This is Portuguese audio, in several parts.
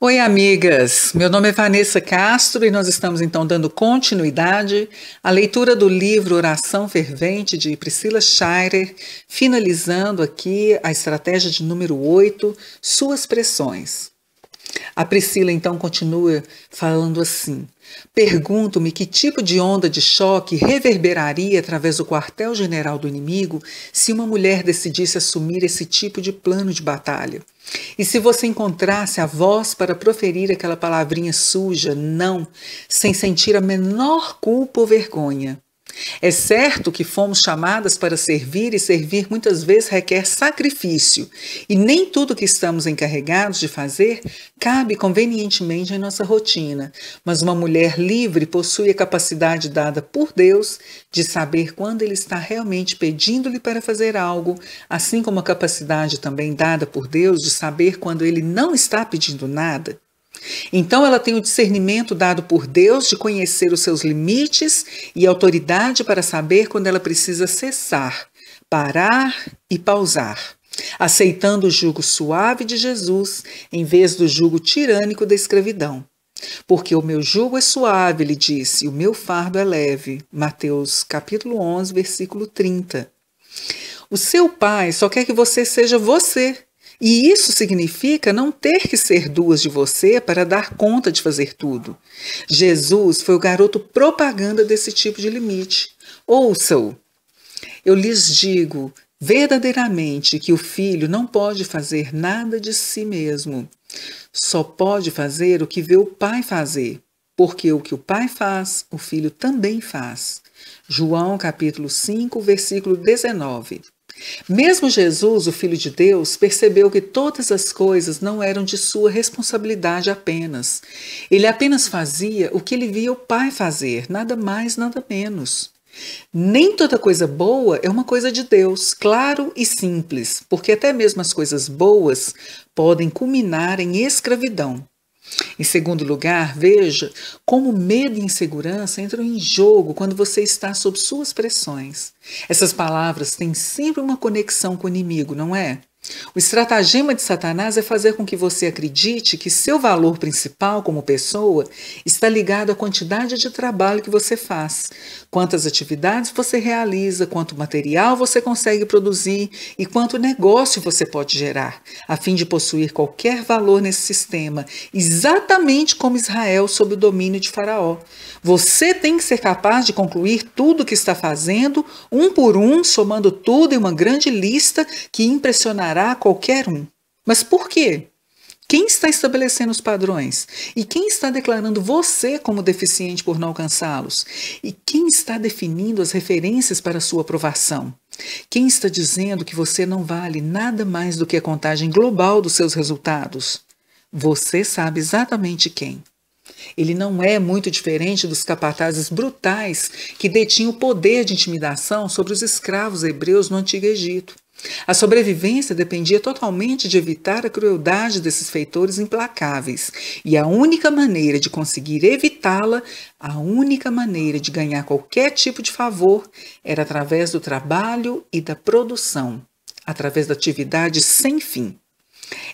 Oi, amigas! Meu nome é Vanessa Castro e nós estamos então dando continuidade à leitura do livro Oração Fervente de Priscila Shirer, finalizando aqui a estratégia de número 8, Suas Pressões. A Priscila então continua falando assim: pergunto-me que tipo de onda de choque reverberaria através do quartel-general do inimigo se uma mulher decidisse assumir esse tipo de plano de batalha. E se você encontrasse a voz para proferir aquela palavrinha suja, não, sem sentir a menor culpa ou vergonha? É certo que fomos chamadas para servir e servir muitas vezes requer sacrifício, e nem tudo que estamos encarregados de fazer cabe convenientemente em nossa rotina, mas uma mulher livre possui a capacidade dada por Deus de saber quando Ele está realmente pedindo-lhe para fazer algo, assim como a capacidade também dada por Deus de saber quando Ele não está pedindo nada. Então ela tem o discernimento dado por Deus de conhecer os seus limites e autoridade para saber quando ela precisa cessar, parar e pausar, aceitando o jugo suave de Jesus em vez do jugo tirânico da escravidão. Porque o meu jugo é suave, ele disse, e o meu fardo é leve. Mateus capítulo 11, versículo 30. O seu pai só quer que você seja você. E isso significa não ter que ser duas de você para dar conta de fazer tudo. Jesus foi o garoto propaganda desse tipo de limite. Ouça-o. Eu lhes digo verdadeiramente que o filho não pode fazer nada de si mesmo. Só pode fazer o que vê o pai fazer, porque o que o pai faz, o filho também faz. João capítulo 5, versículo 19. Mesmo Jesus, o Filho de Deus, percebeu que todas as coisas não eram de sua responsabilidade apenas. Ele apenas fazia o que ele via o Pai fazer, nada mais, nada menos. Nem toda coisa boa é uma coisa de Deus, claro e simples, porque até mesmo as coisas boas podem culminar em escravidão. Em segundo lugar, veja como medo e insegurança entram em jogo quando você está sob suas pressões. Essas palavras têm sempre uma conexão com o inimigo, não é? O estratagema de Satanás é fazer com que você acredite que seu valor principal como pessoa está ligado à quantidade de trabalho que você faz, quantas atividades você realiza, quanto material você consegue produzir e quanto negócio você pode gerar, a fim de possuir qualquer valor nesse sistema, exatamente como Israel sob o domínio de Faraó. Você tem que ser capaz de concluir tudo o que está fazendo, um por um, somando tudo em uma grande lista que impressionará qualquer um. Mas por quê? Quem está estabelecendo os padrões? E quem está declarando você como deficiente por não alcançá-los? E quem está definindo as referências para sua aprovação? Quem está dizendo que você não vale nada mais do que a contagem global dos seus resultados? Você sabe exatamente quem. Ele não é muito diferente dos capatazes brutais que detinham o poder de intimidação sobre os escravos hebreus no Antigo Egito. A sobrevivência dependia totalmente de evitar a crueldade desses feitores implacáveis, e a única maneira de conseguir evitá-la, a única maneira de ganhar qualquer tipo de favor, era através do trabalho e da produção, através da atividade sem fim.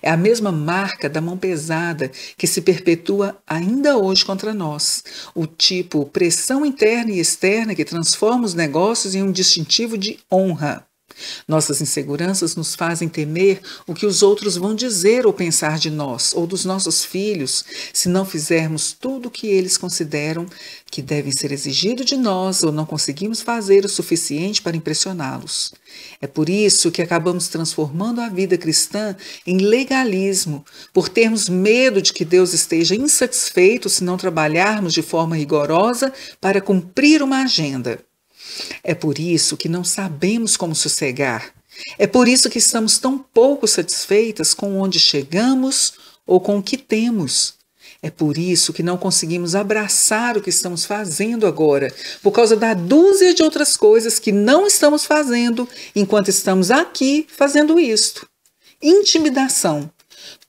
É a mesma marca da mão pesada que se perpetua ainda hoje contra nós, o tipo pressão interna e externa que transforma os negócios em um distintivo de honra. Nossas inseguranças nos fazem temer o que os outros vão dizer ou pensar de nós ou dos nossos filhos se não fizermos tudo o que eles consideram que devem ser exigido de nós ou não conseguimos fazer o suficiente para impressioná-los. É por isso que acabamos transformando a vida cristã em legalismo, por termos medo de que Deus esteja insatisfeito se não trabalharmos de forma rigorosa para cumprir uma agenda. É por isso que não sabemos como sossegar. É por isso que estamos tão pouco satisfeitas com onde chegamos ou com o que temos. É por isso que não conseguimos abraçar o que estamos fazendo agora, por causa da dúzia de outras coisas que não estamos fazendo enquanto estamos aqui fazendo isto. Intimidação,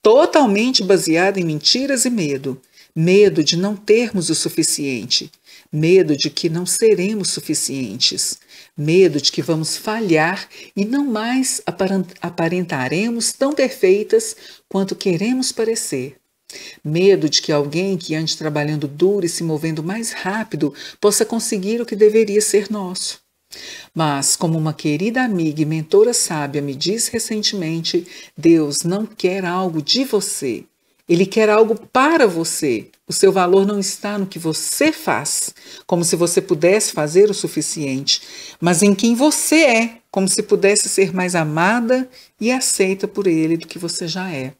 totalmente baseada em mentiras e medo. Medo de não termos o suficiente. Medo de que não seremos suficientes, medo de que vamos falhar e não mais aparentaremos tão perfeitas quanto queremos parecer, Medo de que alguém que ande trabalhando duro e se movendo mais rápido possa conseguir o que deveria ser nosso. Mas, como uma querida amiga e mentora sábia me disse recentemente, Deus não quer algo de você. Ele quer algo para você. O seu valor não está no que você faz, como se você pudesse fazer o suficiente, mas em quem você é, como se pudesse ser mais amada e aceita por Ele do que você já é.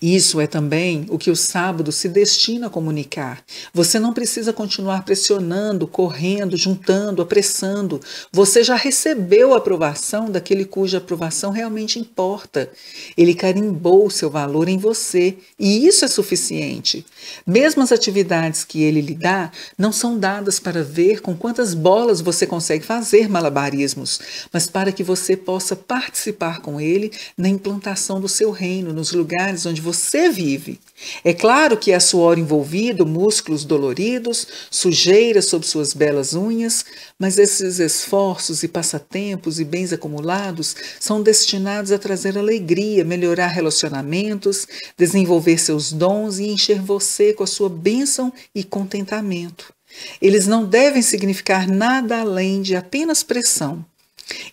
Isso é também o que o sábado se destina a comunicar. Você não precisa continuar pressionando, correndo, juntando, apressando. Você já recebeu a aprovação daquele cuja aprovação realmente importa. Ele carimbou o seu valor em você e isso é suficiente. Mesmo as atividades que ele lhe dá não são dadas para ver com quantas bolas você consegue fazer malabarismos, mas para que você possa participar com ele na implantação do seu reino, nos lugares onde você vive. É claro que há suor envolvido, músculos doloridos, sujeira sob suas belas unhas, mas esses esforços e passatempos e bens acumulados são destinados a trazer alegria, melhorar relacionamentos, desenvolver seus dons e encher você com a sua bênção e contentamento. Eles não devem significar nada além de apenas pressão.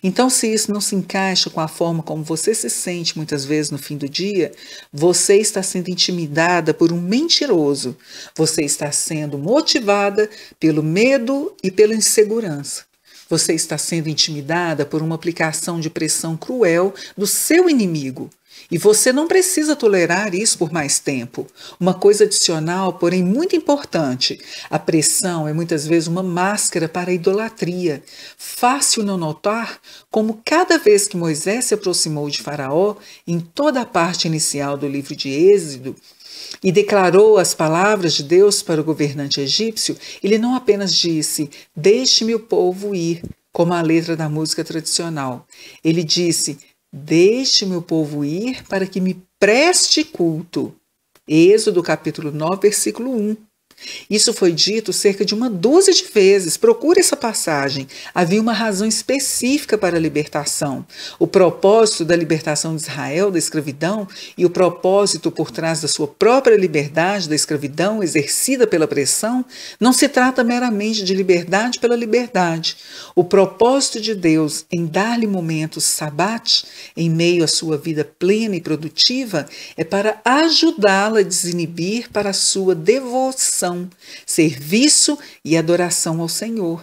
Então, se isso não se encaixa com a forma como você se sente muitas vezes no fim do dia, você está sendo intimidada por um mentiroso. Você está sendo motivada pelo medo e pela insegurança. Você está sendo intimidada por uma aplicação de pressão cruel do seu inimigo. E você não precisa tolerar isso por mais tempo. Uma coisa adicional, porém muito importante: a pressão é muitas vezes uma máscara para a idolatria. Fácil não notar como cada vez que Moisés se aproximou de Faraó, em toda a parte inicial do livro de Êxodo, e declarou as palavras de Deus para o governante egípcio, ele não apenas disse: "Deixe-me o povo ir", como a letra da música tradicional. Ele disse: "Deixe meu povo ir para que me preste culto." Êxodo capítulo 9, versículo 1. Isso foi dito cerca de uma dúzia de vezes. Procure essa passagem. Havia uma razão específica para a libertação. O propósito da libertação de Israel da escravidão e o propósito por trás da sua própria liberdade da escravidão exercida pela pressão não se trata meramente de liberdade pela liberdade. O propósito de Deus em dar-lhe momentos sabate em meio à sua vida plena e produtiva é para ajudá-la a desinibir para a sua devoção, serviço e adoração ao Senhor.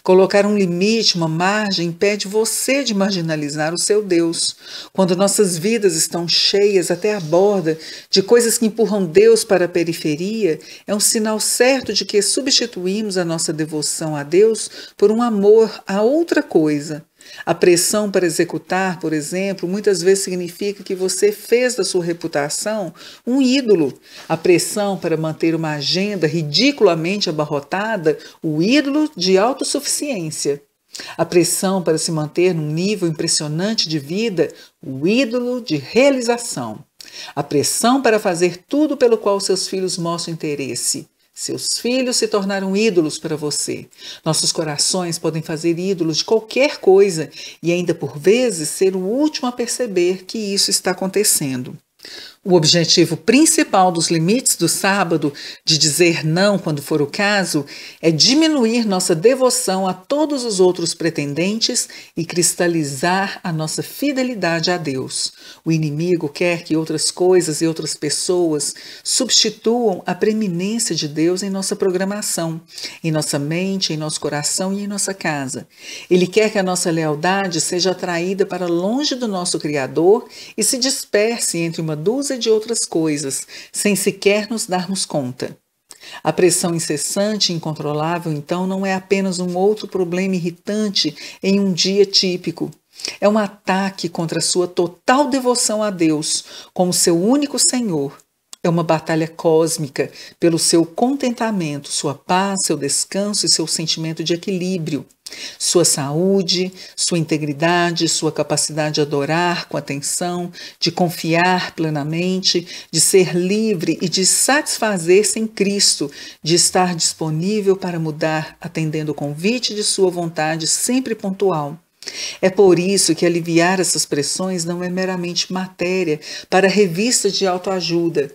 Colocar um limite, uma margem, impede você de marginalizar o seu Deus. Quando nossas vidas estão cheias até a borda de coisas que empurram Deus para a periferia, é um sinal certo de que substituímos a nossa devoção a Deus por um amor a outra coisa. A pressão para executar, por exemplo, muitas vezes significa que você fez da sua reputação um ídolo. A pressão para manter uma agenda ridiculamente abarrotada, o ídolo de autossuficiência. A pressão para se manter num nível impressionante de vida, o ídolo de realização. A pressão para fazer tudo pelo qual seus filhos mostram interesse. Seus filhos se tornaram ídolos para você. Nossos corações podem fazer ídolos de qualquer coisa e ainda por vezes ser o último a perceber que isso está acontecendo. O objetivo principal dos limites do sábado, de dizer não quando for o caso, é diminuir nossa devoção a todos os outros pretendentes e cristalizar a nossa fidelidade a Deus. O inimigo quer que outras coisas e outras pessoas substituam a preeminência de Deus em nossa programação, em nossa mente, em nosso coração e em nossa casa. Ele quer que a nossa lealdade seja atraída para longe do nosso Criador e se disperse entre uma dúzia de outras coisas, sem sequer nos darmos conta. A pressão incessante e incontrolável, então, não é apenas um outro problema irritante em um dia típico. É um ataque contra a sua total devoção a Deus como seu único Senhor. É uma batalha cósmica pelo seu contentamento, sua paz, seu descanso e seu sentimento de equilíbrio, sua saúde, sua integridade, sua capacidade de adorar com atenção, de confiar plenamente, de ser livre e de satisfazer-se em Cristo, de estar disponível para mudar, atendendo o convite de sua vontade sempre pontual. É por isso que aliviar essas pressões não é meramente matéria para revistas de autoajuda.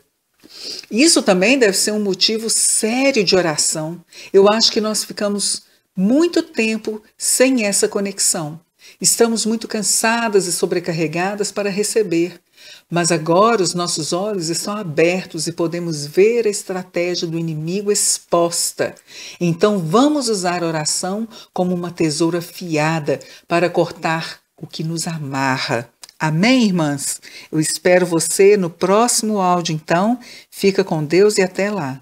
Isso também deve ser um motivo sério de oração. Eu acho que nós ficamos muito tempo sem essa conexão. Estamos muito cansadas e sobrecarregadas para receber, mas agora os nossos olhos estão abertos e podemos ver a estratégia do inimigo exposta. Então vamos usar a oração como uma tesoura afiada para cortar o que nos amarra. Amém, irmãs? Eu espero você no próximo áudio, então. Fica com Deus e até lá.